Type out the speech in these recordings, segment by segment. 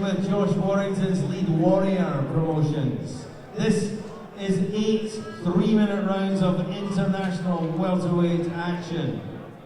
with Josh Warrington's Leeds Warrior Promotions. This is 8 3-minute rounds of international welterweight action.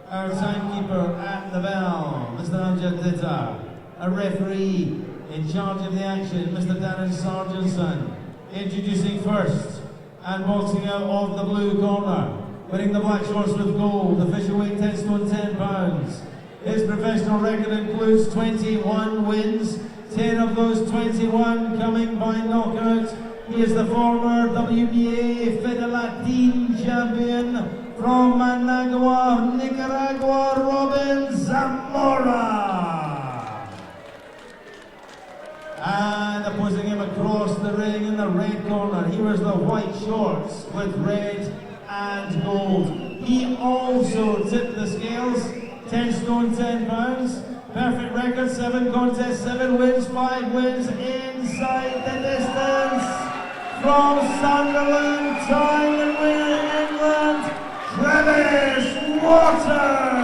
Our timekeeper at the bell, Mr. Amjad Ditta. A referee in charge of the action, Mr. Darren Sargentson. Introducing first, and boxing out of the blue corner, wearing the black shorts with gold, official weight 10 stone 10 pounds. His professional record includes 21 wins, 10 of those 21 coming by knockout. He is the former WBA Fedelatin champion from Managua, Nicaragua, Robin Zamora. And opposing him across the ring in the red corner, he wears the white shorts with red and gold. He also tipped the scales, 10 stone 10 pounds. Perfect record, 7 contests, 7 wins, 5 wins inside the distance. From Sunderland, Tyne and Weir, England, Travis Waters.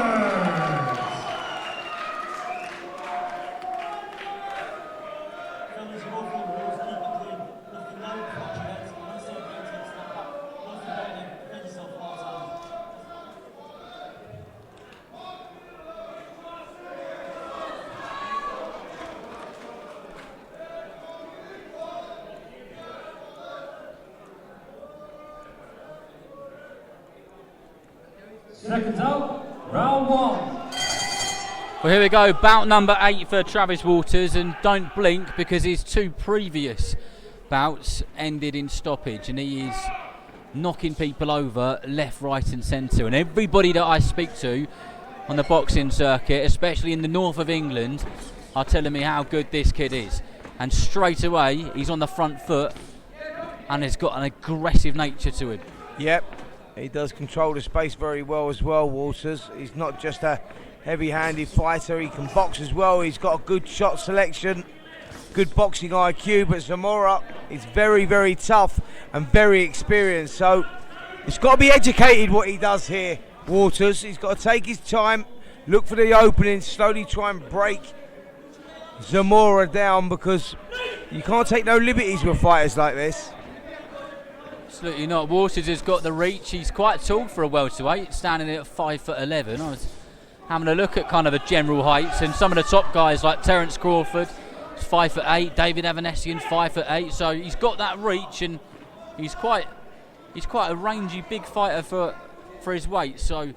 Seconds out, round 1. Well, here we go, bout number 8 for Travis Waters, and don't blink because his 2 previous bouts ended in stoppage, and he is knocking people over left, right and centre. And everybody that I speak to on the boxing circuit, especially in the north of England, are telling me how good this kid is. And straight away, he's on the front foot and has got an aggressive nature to him. Yep. He does control the space very well as well, Waters. He's not just a heavy-handed fighter, he can box as well. He's got a good shot selection, good boxing IQ, but Zamora is very, very tough and very experienced. So he's got to be educated what he does here, Waters. He's got to take his time, look for the opening, slowly try and break Zamora down, because you can't take no liberties with fighters like this. Absolutely not. Waters has got the reach. He's quite tall for a welterweight, standing at 5'11". I was having a look at kind of a general heights, and some of the top guys like Terence Crawford, 5'8", David Avanesian, 5'8". So he's got that reach, and he's quite a rangy big fighter for his weight. So I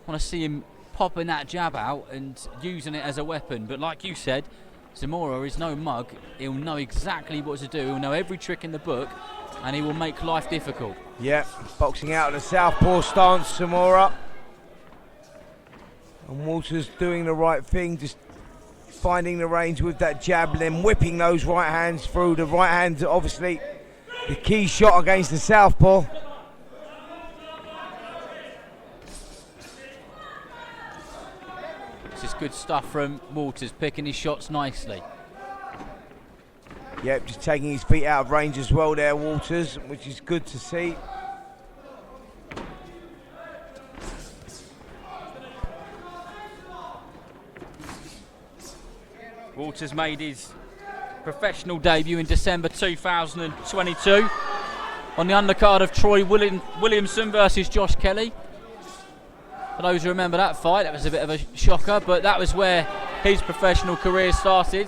want to see him popping that jab out and using it as a weapon. But like you said, Zamora is no mug. He'll know exactly what to do. He'll know every trick in the book, and he will make life difficult. Yep, boxing out of the southpaw stance, Zamora. And Waters doing the right thing, just finding the range with that jab, and then whipping those right hands through. The right hand, obviously, the key shot against the southpaw. This is good stuff from Waters, picking his shots nicely. Yep, just taking his feet out of range as well there, Waters, which is good to see. Waters made his professional debut in December 2022 on the undercard of Troy Williamson versus Josh Kelly. For those who remember that fight, that was a bit of a shocker, but that was where his professional career started.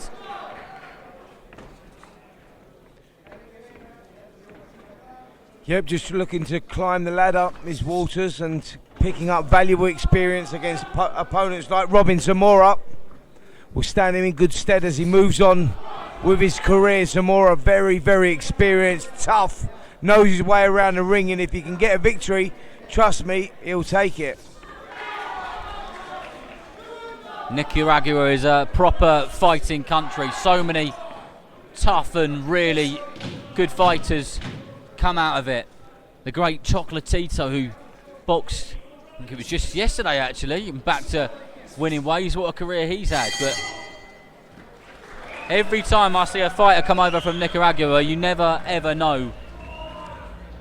Yep, just looking to climb the ladder is Waters, and picking up valuable experience against opponents like Robin Zamora will stand him in good stead as he moves on with his career. Zamora, very, very experienced, tough, knows his way around the ring, and if he can get a victory, trust me, he'll take it. Nicaragua is a proper fighting country. So many tough and really good fighters come out of it. The great Chocolatito, who boxed, I think it was just yesterday actually, and back to winning ways. What a career he's had. But every time I see a fighter come over from Nicaragua, you never ever know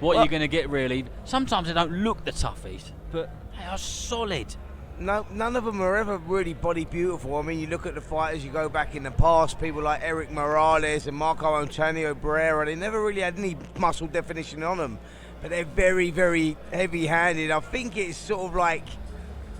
what you're going to get really. Sometimes they don't look the toughest, but they are solid. No, none of them are ever really body beautiful. I mean, you look at the fighters, you go back in the past, people like Eric Morales and Marco Antonio Barrera, they never really had any muscle definition on them. But they're very, very heavy-handed. I think it's sort of like,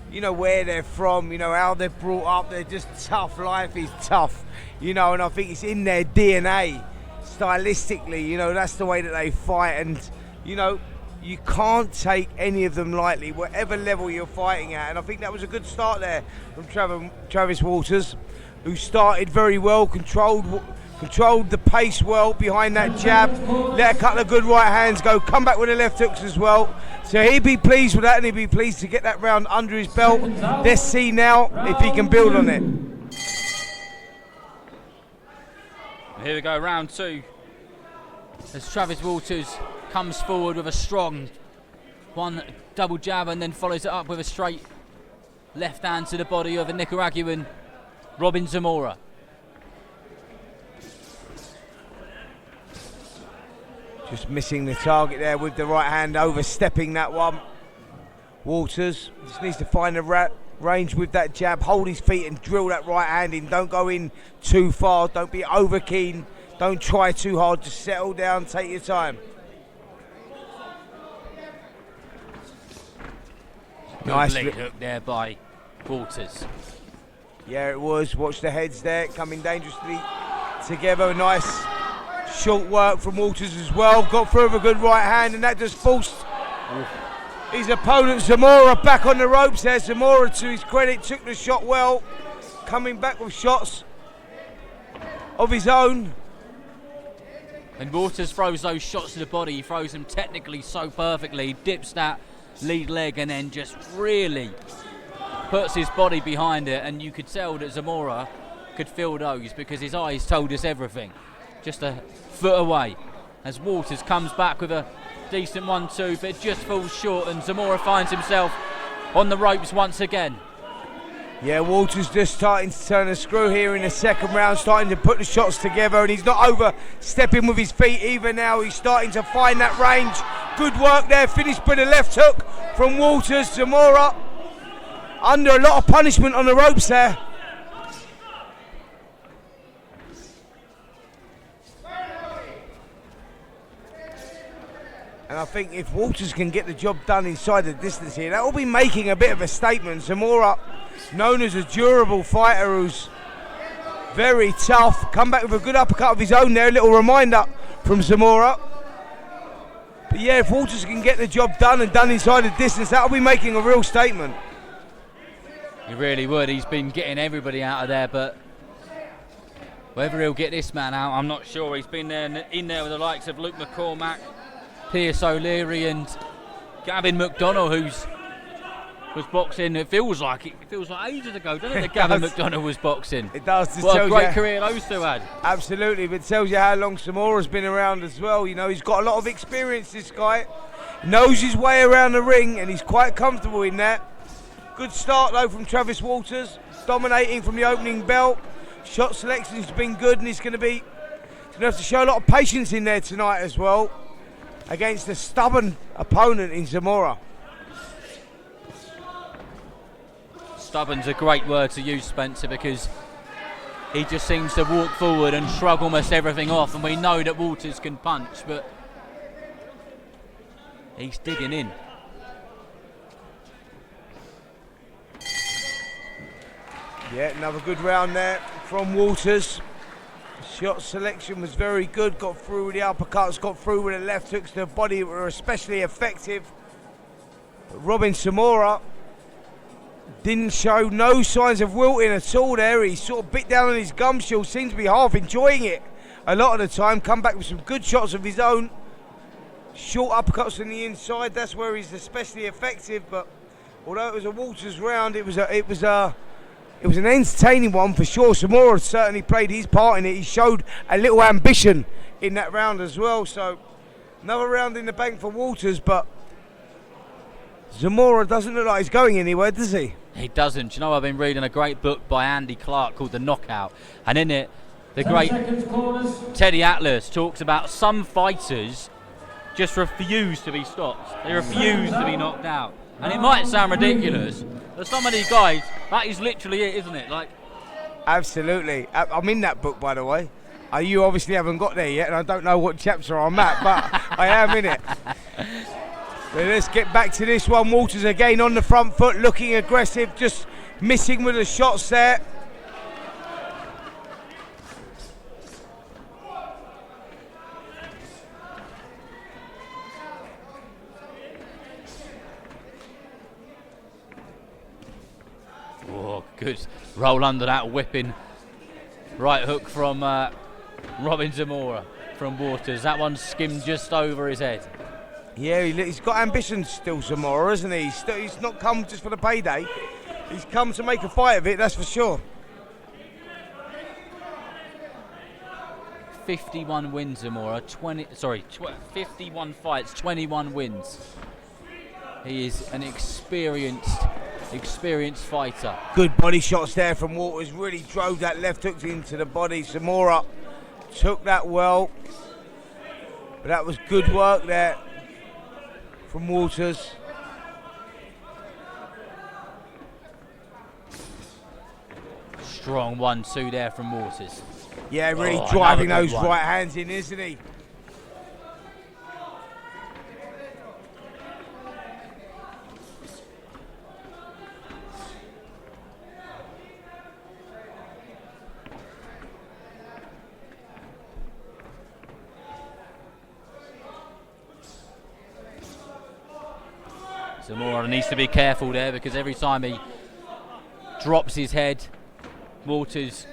you know, where they're from, you know, how they're brought up. They're just tough. Life is tough, you know, and I think it's in their DNA, stylistically, you know, that's the way that they fight. And, you know, you can't take any of them lightly, whatever level you're fighting at. And I think that was a good start there from Travis Walters, who started very well, controlled the pace well behind that jab, let a couple of good right hands go, come back with the left hooks as well. So he'd be pleased with that, and he'd be pleased to get that round under his belt. Let's see now if he can build on it. Here we go, round 2. As Travis Walters comes forward with a strong one double jab and then follows it up with a straight left hand to the body of a Nicaraguan, Robin Zamora. Just missing the target there with the right hand, overstepping that one. Walters just needs to find the range with that jab, hold his feet and drill that right hand in. Don't go in too far, don't be over keen, don't try too hard, just settle down, take your time. Nice leg hook there by Walters. Yeah, it was. Watch the heads there, coming dangerously together. Nice short work from Walters as well. Got through with a good right hand, and that just forced his opponent Zamora back on the ropes there. Zamora, to his credit, took the shot well, coming back with shots of his own. When Walters throws those shots to the body, he throws them technically so perfectly, dips that lead leg and then just really puts his body behind it, and you could tell that Zamora could feel those because his eyes told us everything. Just a foot away as Walters comes back with a decent 1-2, but it just falls short, and Zamora finds himself on the ropes once again. Yeah, Walters just starting to turn a screw here in the second round, starting to put the shots together, and he's not overstepping with his feet either now. He's starting to find that range. Good work there, finished with a left hook from Walters. Zamora under a lot of punishment on the ropes there. And I think if Walters can get the job done inside the distance here, that will be making a bit of a statement. Zamora, known as a durable fighter who's very tough, come back with a good uppercut of his own there, a little reminder from Zamora. But yeah, if Walters can get the job done and done inside the distance, that'll be making a real statement. He really would. He's been getting everybody out of there, but whether he'll get this man out, I'm not sure. He's been there in there with the likes of Luke McCormack, Pierce O'Leary and Gavin McDonnell, was boxing. It feels like ages ago, doesn't it? That Gavin McDonnell was boxing. It does. What a great career those two had. Absolutely, but it tells you how long Zamora's been around as well. You know, he's got a lot of experience, this guy. Knows his way around the ring, and he's quite comfortable in that. Good start though from Travis Walters, dominating from the opening bell. Shot selection's been good, and he's going to have to show a lot of patience in there tonight as well, against a stubborn opponent in Zamora. Stubborn's a great word to use, Spencer, because he just seems to walk forward and shrug almost everything off, and we know that Walters can punch, but he's digging in. Yeah, another good round there from Walters. Shot selection was very good, got through with the uppercuts, got through with the left hooks to the body that were especially effective. But Robin Zamora didn't show no signs of wilting at all there. He sort of bit down on his gum shield, seemed to be half enjoying it a lot of the time. Come back with some good shots of his own. Short uppercuts on the inside, that's where he's especially effective. But although it was a Walters round, it was an entertaining one for sure. Zamora certainly played his part in it. He showed a little ambition in that round as well. So another round in the bank for Walters, but Zamora doesn't look like he's going anywhere, does he? He doesn't. You know, I've been reading a great book by Andy Clark called The Knockout, and in it, the great Teddy Atlas talks about some fighters just refuse to be stopped. They refuse to be knocked out. And it might sound ridiculous, There's so many guys. That is literally it, isn't it? Like, absolutely. I'm in that book, by the way. You obviously haven't got there yet, and I don't know what chapter I'm at, but I am in it. So let's get back to this one. Walters again on the front foot, looking aggressive, just missing with the shots there. Oh, good roll under that whipping right hook from Robin ZAMORA from Waters. That one skimmed just over his head. Yeah, he's got ambitions still, ZAMORA, isn't he? He's not come just for the payday. He's come to make a fight of it, that's for sure. 51 wins, ZAMORA. 51 fights, 21 wins. He is an experienced fighter. Good body shots there from Waters. Really drove that left hook into the body. ZAMORA took that well. But that was good work there from Waters. Strong 1-2 there from Waters. Yeah, really driving those right hands in, isn't he? ZAMORA needs to be careful there, because every time he drops his head, Waters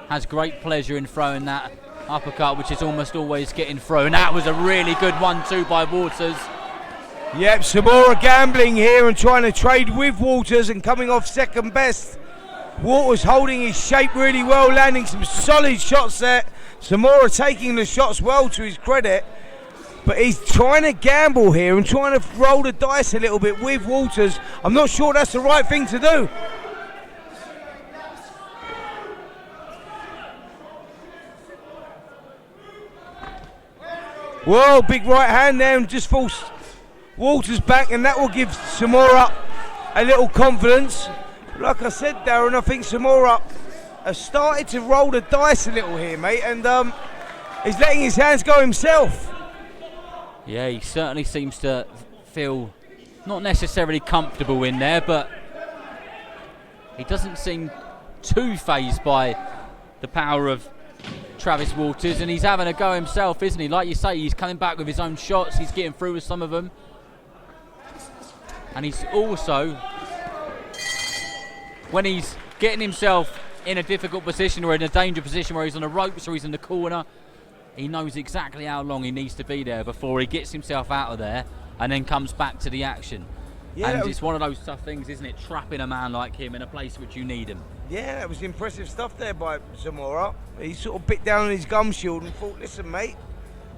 has great pleasure in throwing that uppercut, which is almost always getting thrown. That was a really good 1-2 by Waters. Yep, ZAMORA gambling here and trying to trade with Waters and coming off second best. Waters holding his shape really well, landing some solid shots there. ZAMORA taking the shots well, to his credit. But he's trying to gamble here and trying to roll the dice a little bit with Waters. I'm not sure that's the right thing to do. Whoa, big right hand there and just forced Waters back, and that will give ZAMORA a little confidence. Like I said, Darren, I think ZAMORA has started to roll the dice a little here, mate, and he's letting his hands go himself. Yeah, he certainly seems to feel not necessarily comfortable in there, but he doesn't seem too fazed by the power of Travis Waters, and he's having a go himself, isn't he? Like you say, he's coming back with his own shots, he's getting through with some of them. And he's also, when he's getting himself in a difficult position or in a dangerous position where he's on the ropes or he's in the corner, he knows exactly how long he needs to be there before he gets himself out of there and then comes back to the action. Yeah, and it's one of those tough things, isn't it? Trapping a man like him in a place which you need him. Yeah, that was impressive stuff there by ZAMORA. He sort of bit down on his gum shield and thought, listen, mate,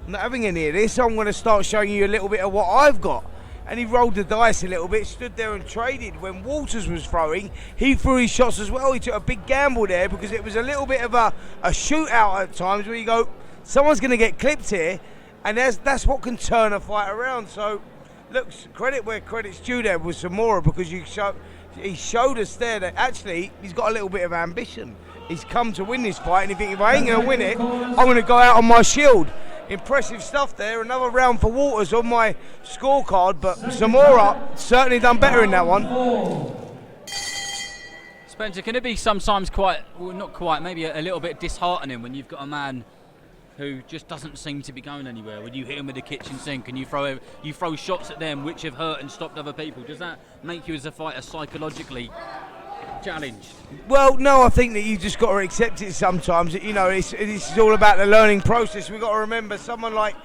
I'm not having any of this. I'm going to start showing you a little bit of what I've got. And he rolled the dice a little bit, stood there and traded. When Waters was throwing, he threw his shots as well. He took a big gamble there because it was a little bit of a shootout at times where you go, someone's going to get clipped here, and that's what can turn a fight around. So, look, credit where credit's due there with ZAMORA, because he showed us there that actually he's got a little bit of ambition. He's come to win this fight, and he thinks, if I ain't going to win it, I'm going to go out on my shield. Impressive stuff there. Another round for Waters on my scorecard, but ZAMORA certainly done better in that one. Spencer, can it be sometimes quite, well, not quite, maybe a little bit disheartening when you've got a man who just doesn't seem to be going anywhere? When you hit him with the kitchen sink and you throw shots at them which have hurt and stopped other people, does that make you as a fighter psychologically challenged? Well, no, I think that you just got to accept it sometimes. You know, this is all about the learning process. We've got to remember someone like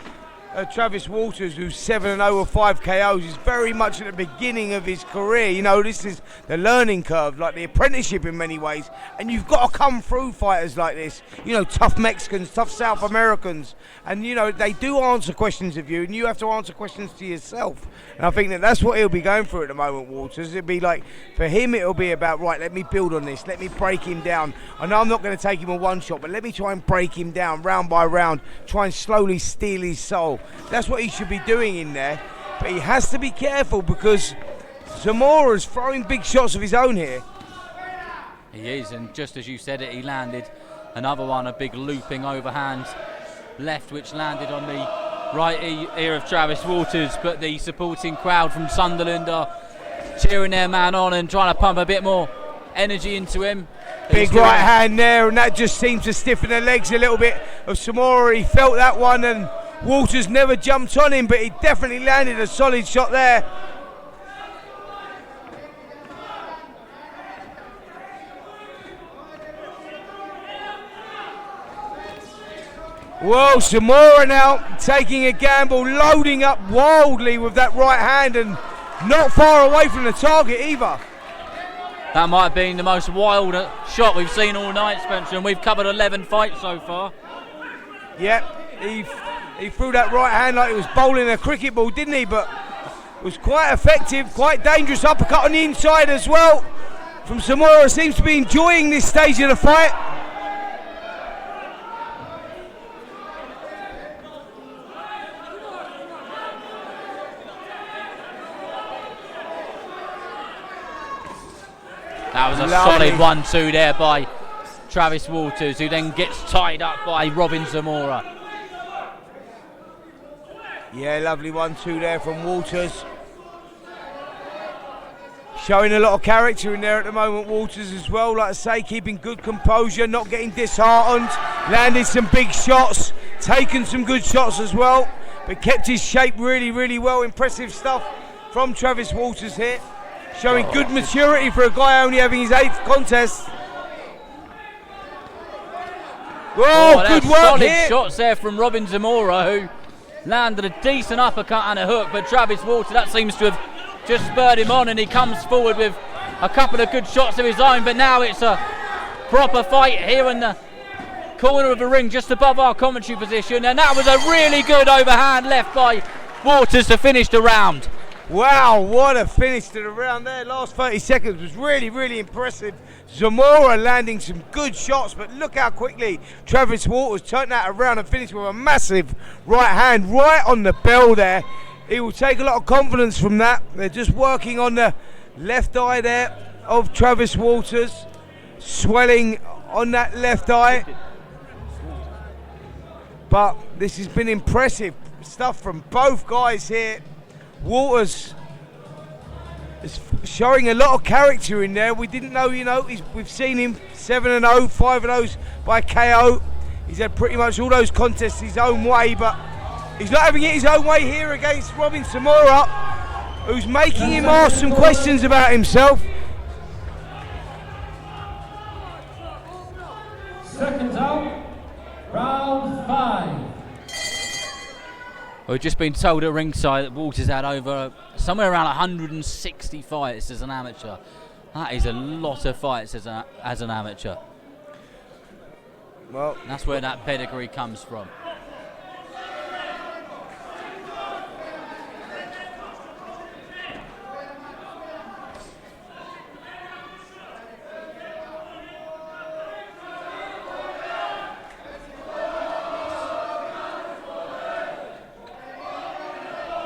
Travis Waters, who's 7-0 with 5 KOs, is very much at the beginning of his career. You know, this is the learning curve, like the apprenticeship in many ways. And you've got to come through fighters like this. You know, tough Mexicans, tough South Americans. And, you know, they do answer questions of you, and you have to answer questions to yourself. And I think that that's what he'll be going through at the moment, Waters. It'll be like, for him, it'll be about, right, let me build on this. Let me break him down. I know I'm not going to take him a one shot, but let me try and break him down round by round. Try and slowly steal his soul. That's what he should be doing in there. But he has to be careful, because ZAMORA's throwing big shots of his own here. He is, and just as you said it, he landed another one, a big looping overhand left, which landed on the right ear of Travis Waters, but the supporting crowd from Sunderland are cheering their man on and trying to pump a bit more energy into him. Big right hand there, and that just seems to stiffen the legs a little bit of ZAMORA. He felt that one, and Waters never jumped on him, but he definitely landed a solid shot there. Whoa, ZAMORA now taking a gamble, loading up wildly with that right hand, and not far away from the target either. That might have been the most wild shot we've seen all night, Spencer, and we've covered 11 fights so far. Yep, he threw that right hand like he was bowling a cricket ball, didn't he? But was quite effective, quite dangerous uppercut on the inside as well from ZAMORA. Seems to be enjoying this stage of the fight. That was a solid 1-2 there by Travis Waters, who then gets tied up by Robin ZAMORA. Yeah, lovely 1-2 there from Waters. Showing a lot of character in there at the moment, Waters as well. Like I say, keeping good composure, not getting disheartened. Landed some big shots, taken some good shots as well, but kept his shape really, really well. Impressive stuff from Travis Waters here. Showing good maturity for a guy only having his 8th contest. Whoa, good work solid here. Shots there from Robin ZAMORA, who landed a decent uppercut and a hook, but Travis Waters, that seems to have just spurred him on, and he comes forward with a couple of good shots of his own. But now it's a proper fight here in the corner of the ring, just above our commentary position, and that was a really good overhand left by Waters to finish the round. Wow, what a finish to the round there. Last 30 seconds was really, really impressive. ZAMORA landing some good shots, but look how quickly Travis Waters turned that around and finished with a massive right hand right on the bell there. He will take a lot of confidence from that. They're just working on the left eye there of Travis Waters. Swelling on that left eye. But this has been impressive stuff from both guys here. Waters is showing a lot of character in there. We didn't know, we've seen him 7-0, 5-0 by KO. He's had pretty much all those contests his own way, but he's not having it his own way here against Robin ZAMORA, who's making him ask some questions about himself. Seconds out, round 5. We've just been told at ringside that Waters had over somewhere around 160 fights as an amateur. That is a lot of fights as an amateur. Well, that's where that pedigree comes from.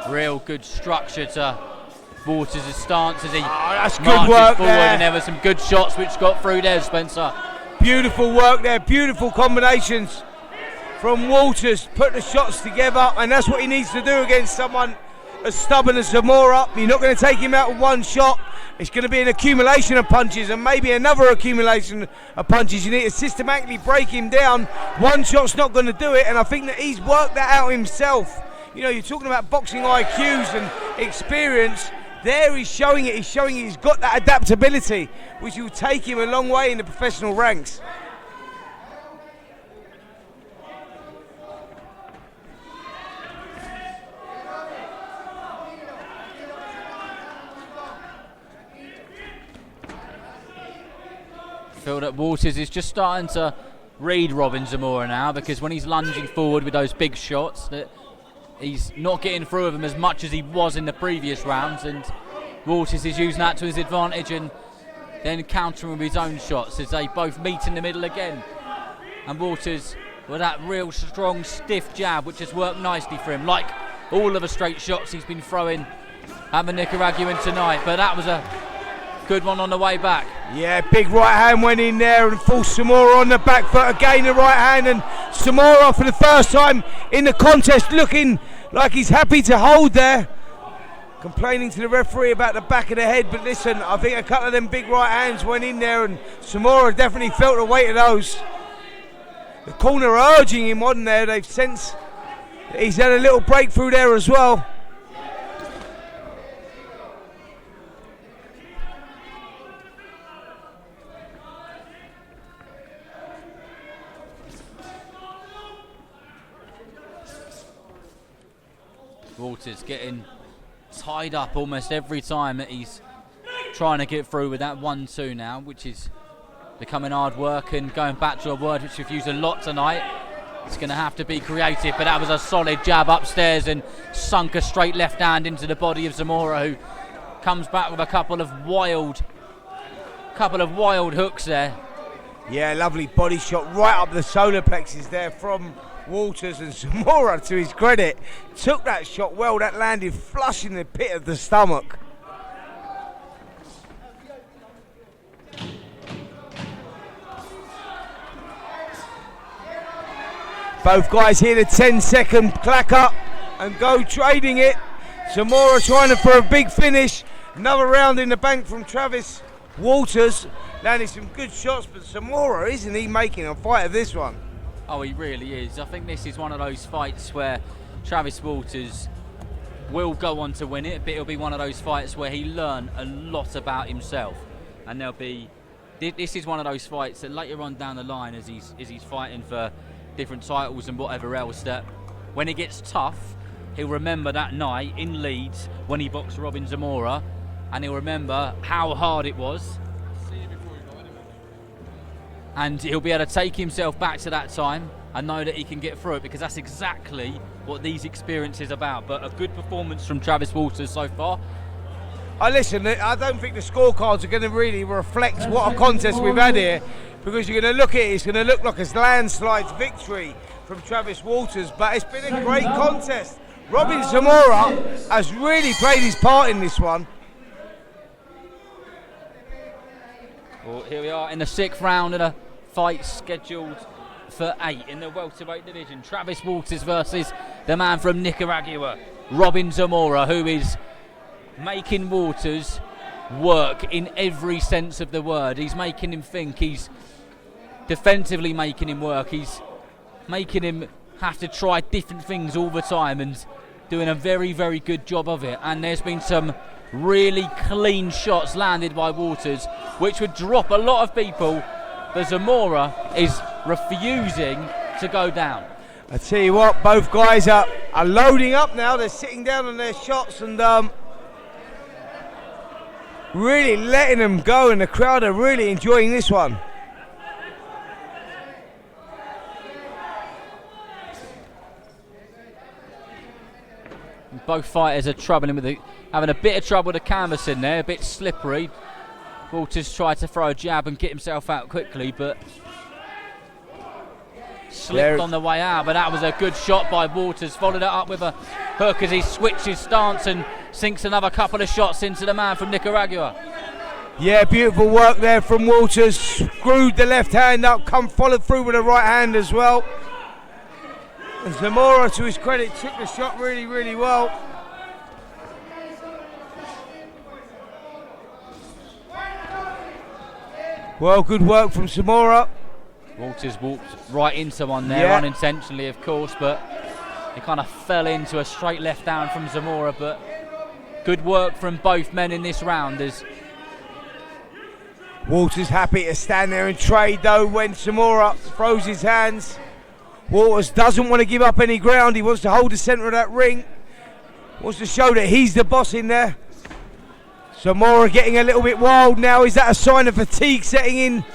Real good structure to Waters' stance as he that's marches good work forward, there. and there were some good shots which got through there, Spencer. Beautiful work there, beautiful combinations from Waters. Put the shots together, and that's what he needs to do against someone as stubborn as ZAMORA. You're not going to take him out with one shot. It's going to be an accumulation of punches, and maybe another accumulation of punches. You need to systematically break him down. One shot's not going to do it, and I think that he's worked that out himself. You're talking about boxing IQs and experience. There he's showing it. He's got that adaptability, which will take him a long way in the professional ranks. Feel that Waters is just starting to read Robin ZAMORA now, because when he's lunging forward with those big shots, that he's not getting through with them as much as he was in the previous rounds, and Waters is using that to his advantage and then countering with his own shots as they both meet in the middle again. And Waters with that real strong, stiff jab, which has worked nicely for him, like all of the straight shots he's been throwing having Nicaraguan tonight, but that was a good one on the way back. Yeah, big right hand went in there and forced ZAMORA on the back foot. Again, the right hand, and ZAMORA for the first time in the contest looking like he's happy to hold there. Complaining to the referee about the back of the head, but listen, I think a couple of them big right hands went in there, and ZAMORA definitely felt the weight of those. The corner urging him on there. They've sensed he's had a little breakthrough there as well. Walters getting tied up almost every time that he's trying to get through with that 1-2 now, which is becoming hard work, and going back to a word which we've used a lot tonight, it's going to have to be creative. But that was a solid jab upstairs and sunk a straight left hand into the body of ZAMORA, who comes back with a couple of wild hooks there. Yeah, lovely body shot right up the solar plexus there from Walters, and ZAMORA, to his credit, took that shot well. That landed flush in the pit of the stomach. Both guys here, the 10-second clacker and go trading it. ZAMORA trying for a big finish. Another round in the bank from Travis Walters. Landed some good shots, but ZAMORA, isn't he making a fight of this one? Oh, he really is. I think this is one of those fights where Travis Walters will go on to win it, but it'll be one of those fights where he learned a lot about himself. And this is one of those fights that later on down the line, as he's fighting for different titles and whatever else, that when it gets tough, he'll remember that night in Leeds when he boxed Robin ZAMORA, and he'll remember how hard it was. And he'll be able to take himself back to that time and know that he can get through it, because that's exactly what these experiences are about. But a good performance from Travis Walters so far. Listen, I don't think the scorecards are going to really reflect what a contest we've had here, because you're going to look at it, it's going to look like a landslide victory from Travis Walters, but it's been a great contest. Robin ZAMORA has really played his part in this one. Well, here we are in the 6th round of a fight scheduled for 8 in the welterweight division. Travis Walters versus the man from Nicaragua, Robin ZAMORA, who is making Walters work in every sense of the word. He's making him think, he's defensively making him work, he's making him have to try different things all the time, and doing a very, very good job of it. And there's been some really clean shots landed by Walters, which would drop a lot of people, but ZAMORA is refusing to go down. I tell you what, both guys are loading up now. They're sitting down on their shots and really letting them go, and the crowd are really enjoying this one. Both fighters are having a bit of trouble with the canvas in there, a bit slippery. Walters tried to throw a jab and get himself out quickly, but slipped on the way out. But that was a good shot by Walters. Followed it up with a hook as he switched his stance and sinks another couple of shots into the man from Nicaragua. Yeah, beautiful work there from Walters. Screwed the left hand up, followed through with the right hand as well. And ZAMORA, to his credit, took the shot really, really well. Well, good work from ZAMORA. Walters walked right into one there, unintentionally of course, but he kind of fell into a straight left hand from ZAMORA. But good work from both men in this round. As Walters happy to stand there and trade though when ZAMORA throws his hands. Walters doesn't want to give up any ground. He wants to hold the centre of that ring. Wants to show that he's the boss in there. ZAMORA getting a little bit wild now. Is that a sign of fatigue setting in?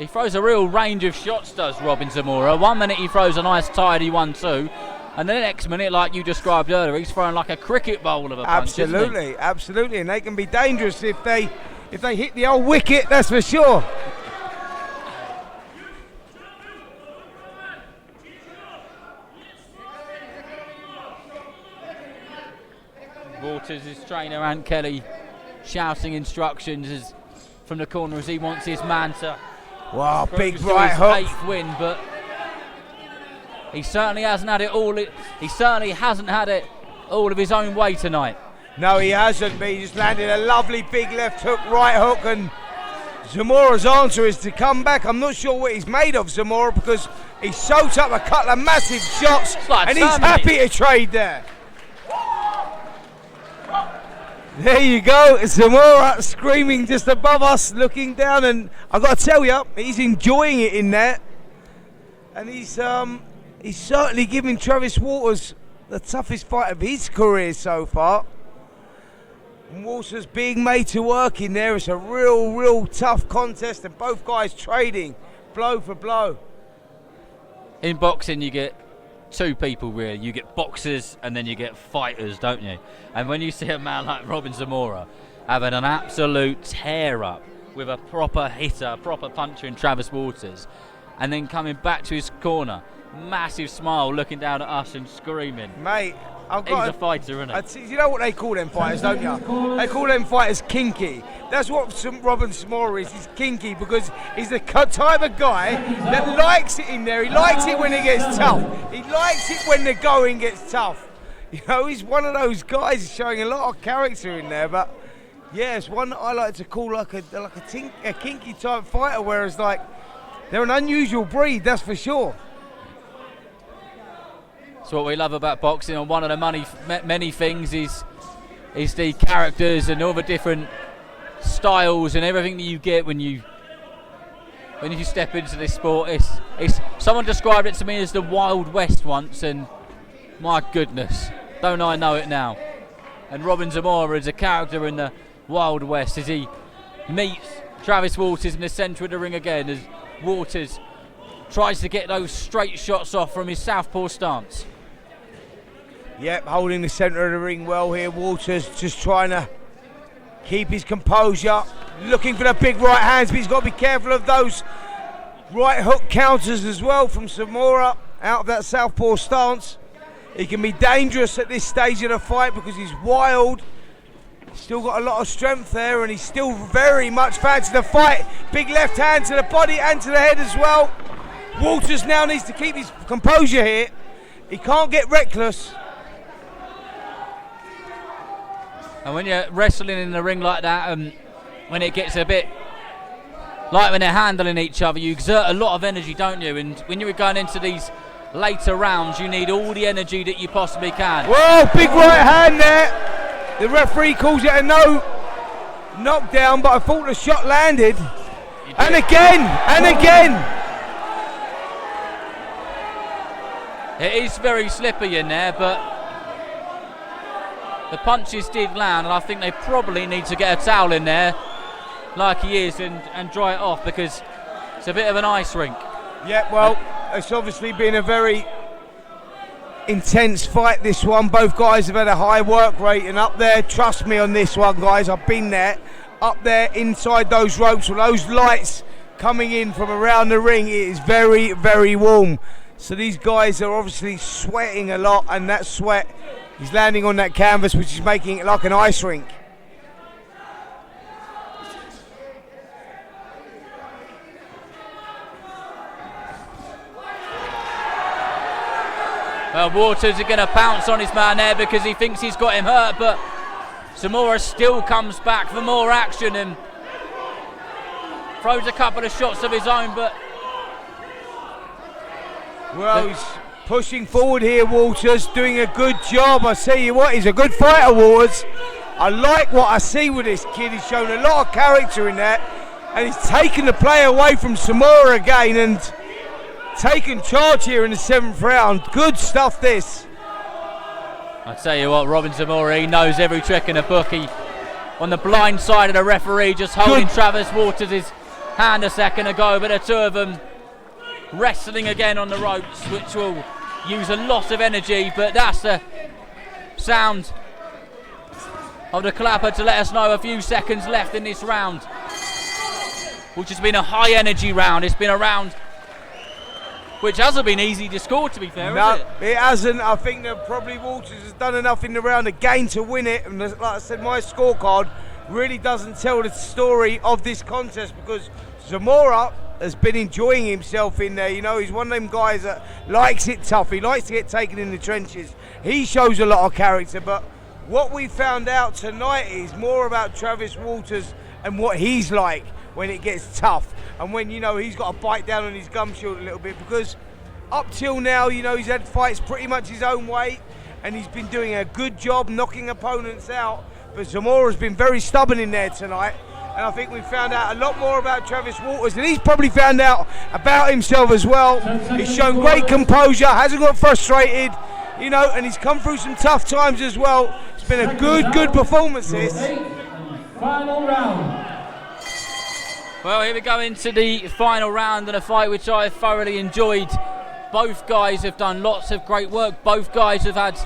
he throws a real range of shots, does Robin ZAMORA. 1 minute he throws a nice tidy 1-2, and the next minute, like you described earlier, he's throwing like a cricket bowl of a punch. Absolutely, absolutely, and they can be dangerous if they hit the old wicket, that's for sure. Waters, his trainer, Ant Kelly, shouting instructions from the corner as he wants his man to Wow, big cruise to right his hook. 8th win, but he certainly hasn't had it all. He certainly hasn't had it all of his own way tonight. No, he hasn't, but he just landed a lovely big left hook, right hook, and Zamora's answer is to come back. I'm not sure what he's made of, Zamora, because he soaked up a couple of massive shots, like and he's happy to trade there. There you go, Zamora screaming just above us, looking down, and I've got to tell you, he's enjoying it in there, and he's certainly giving Travis Waters the toughest fight of his career so far. And Waters being made to work in there. It's a real tough contest, and both guys trading blow for blow. In boxing, you get two people really. You get boxers and then you get fighters, don't you? And when you see a man like Robin Zamora having an absolute tear up with a proper hitter, a proper puncher in Travis Waters, and then coming back to his corner, massive smile, looking down at us and screaming. Mate, He's a fighter, isn't he? You know what they call them fighters, don't you? They call them fighters kinky. That's what Robin Zamora is. He's kinky because he's the type of guy that likes it in there. He likes it when it gets tough. He likes it when the going gets tough. You know, he's one of those guys. He's showing a lot of character in there, but yeah, it's one that I like to call like a kinky type fighter. Whereas like they're an unusual breed, that's for sure. So what we love about boxing, and one of the many things is the characters and all the different styles and everything that you get when you step into this sport. It's someone described it to me as the Wild West once, and my goodness, don't I know it now. And Robin Zamora is a character in the Wild West as he meets Travis Waters in the centre of the ring again, as Waters tries to get those straight shots off from his southpaw stance. Yep, holding the centre of the ring well here. Waters just trying to keep his composure, looking for the big right hands, but he's got to be careful of those right hook counters as well from Zamora out of that southpaw stance. He can be dangerous at this stage of the fight because he's wild. He's still got a lot of strength there, and he's still very much fancy the fight. Big left hand to the body and to the head as well. Waters now needs to keep his composure here. He can't get reckless. And when you're wrestling in the ring like that, when it gets a bit like when they're handling each other, you exert a lot of energy, don't you? And when you're going into these later rounds, you need all the energy that you possibly can. Whoa, big right hand there. The referee calls it a no knockdown, but I thought the shot landed. And again, and again. It is very slippy in there, but the punches did land, and I think they probably need to get a towel in there like he is and dry it off, because it's a bit of an ice rink. Yeah, well, it's obviously been a very intense fight, this one. Both guys have had a high work rate, and up there, trust me on this one, guys, I've been there, up there inside those ropes with those lights coming in from around the ring, it is very warm. So these guys are obviously sweating a lot, and that sweat is landing on that canvas, which is making it like an ice rink. Well, Waters are going to pounce on his man there because he thinks he's got him hurt, but Zamora still comes back for more action and throws a couple of shots of his own, but well, he's pushing forward here, Waters, doing a good job. I tell you what, he's a good fighter, Waters. I like what I see with this kid. He's shown a lot of character in that, and he's taken the play away from Zamora again and taken charge here in the 7th round. Good stuff, this. I tell you what, Robin Zamora, he knows every trick in the book. He, on the blind side of the referee, just holding Travis Waters' hand a second ago, but the two of them wrestling again on the ropes, which will use a lot of energy, but that's the sound of the clapper to let us know a few seconds left in this round, which has been a high energy round. It's been a round which hasn't been easy to score, to be fair, No, has it? it hasn't. I think that probably Walters has done enough in the round again to win it. And like I said, my scorecard really doesn't tell the story of this contest because ZAMORA has been enjoying himself in there. You know, he's one of them guys that likes it tough. He likes to get taken in the trenches. He shows a lot of character, but what we found out tonight is more about Travis Walters and what he's like when it gets tough and when, you know, he's got to bite down on his gum shield a little bit, because up till now, you know, he's had fights pretty much his own way and he's been doing a good job knocking opponents out, but ZAMORA's been very stubborn in there tonight. And I think we found out a lot more about Travis Walters, and he's probably found out about himself as well. He's shown great composure, hasn't got frustrated, you know, and he's come through some tough times as well. It's been a good performance this. Final round. Well, here we go into the final round and a fight which I thoroughly enjoyed. Both guys have done lots of great work. Both guys have had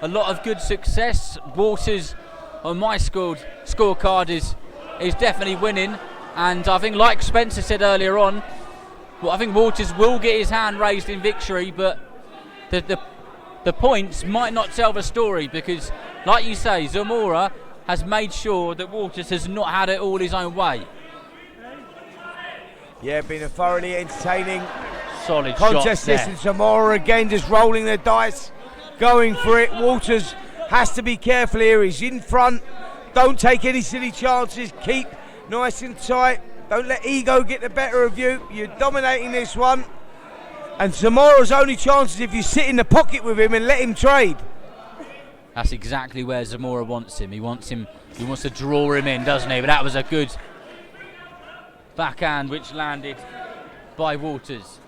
a lot of good success. Walters, on my scorecard, is definitely winning, and I think, like Spencer said earlier on, well, I think Walters will get his hand raised in victory, but the points might not tell the story, because, like you say, ZAMORA has made sure that Walters has not had it all his own way. Yeah, been a thoroughly entertaining Solid contest shots this, there. and ZAMORA again just rolling the dice, going for it. Walters has to be careful here. He's in front. Don't take any silly chances. Keep nice and tight. Don't let ego get the better of you. You're dominating this one. And ZAMORA's only chance is if you sit in the pocket with him and let him trade. That's exactly where ZAMORA wants him. He wants to draw him in, doesn't he? But that was a good backhand which landed by Walters.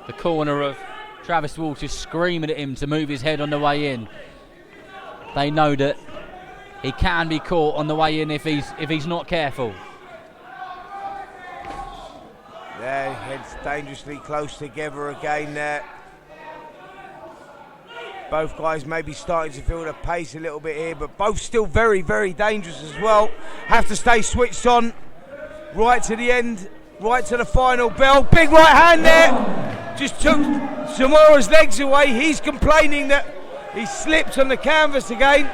The corner of Travis Walters screaming at him to move his head on the way in. They know that he can be caught on the way in if he's not careful. Their heads dangerously close together again there. Both guys may be starting to feel the pace a little bit here, but both still very dangerous as well. Have to stay switched on right to the end, right to the final bell. Big right hand there. Just took ZAMORA's legs away. He's complaining that he slipped on the canvas again.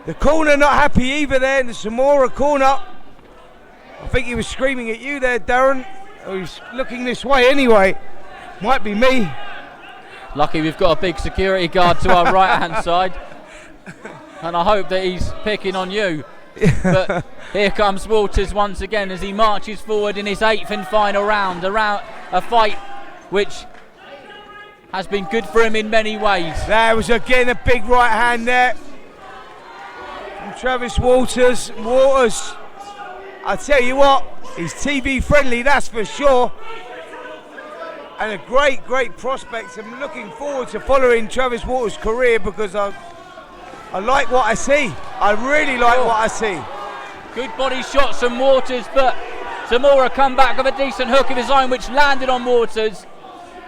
The corner not happy either there in the ZAMORA corner. I think he was screaming at you there, Darren. Oh, he's looking this way anyway. Might be me. Lucky we've got a big security guard to our right hand side. And I hope that he's picking on you. But here comes Walters once again as he marches forward in his 8th and final round. A fight which has been good for him in many ways. There was again a big right hand there from Travis Walters. Walters, I tell you what, he's TV friendly, that's for sure. And a great prospect. I'm looking forward to following Travis Walters' career because I like what I see. I really like what I see. Good body shots from Walters, but ZAMORA come back with a decent hook of his own which landed on Walters.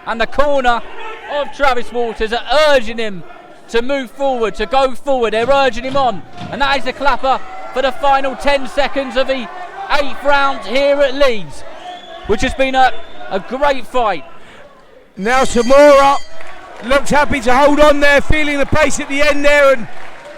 And the corner of Travis Walters are urging him to move forward, to go forward. They're urging him on. And that is the clapper for the final 10 seconds of the 8th round here at Leeds, which has been a great fight. Now ZAMORA looks happy to hold on there, feeling the pace at the end there, and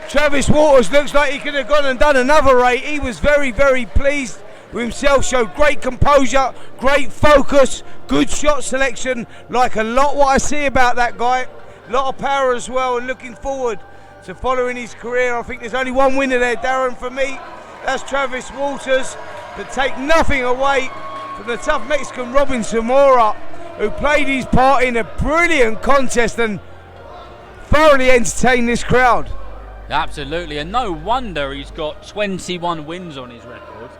Travis Walters looks like he could have gone and done another 8. He was very pleased with himself, showed great composure, great focus, good shot selection, like a lot what I see about that guy. A lot of power as well, and looking forward to following his career. I think there's only one winner there, Darren, for me. That's Travis Walters, to take nothing away from the tough Mexican Robin ZAMORA, who played his part in a brilliant contest and thoroughly entertained this crowd. Absolutely, and no wonder he's got 21 wins on his record,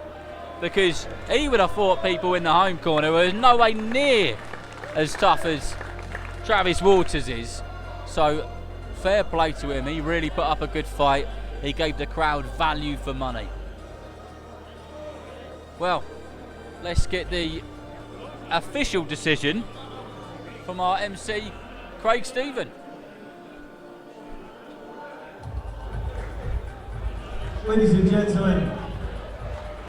because he would have thought people in the home corner were no way near as tough as Travis Walters is. So fair play to him, he really put up a good fight. He gave the crowd value for money. Well, let's get the official decision from our MC, Craig Stephen. Ladies and gentlemen,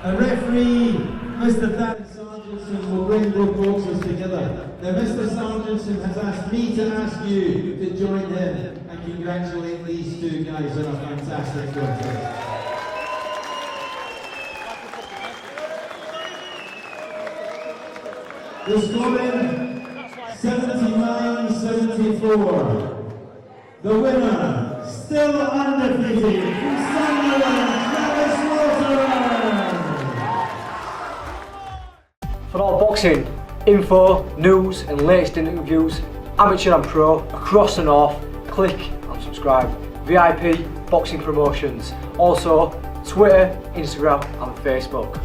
a referee, Mr. Dan Sargentson, will bring both boxers together. Now, Mr. Sargentson has asked me to ask you to join him and congratulate these two guys on a fantastic contest. The scoring 79-74. The winner, still undefeated, from Sunderland, Travis Water. For all boxing info, news and latest interviews, amateur and pro, across the north, click and subscribe. VIP Boxing Promotions. Also Twitter, Instagram and Facebook.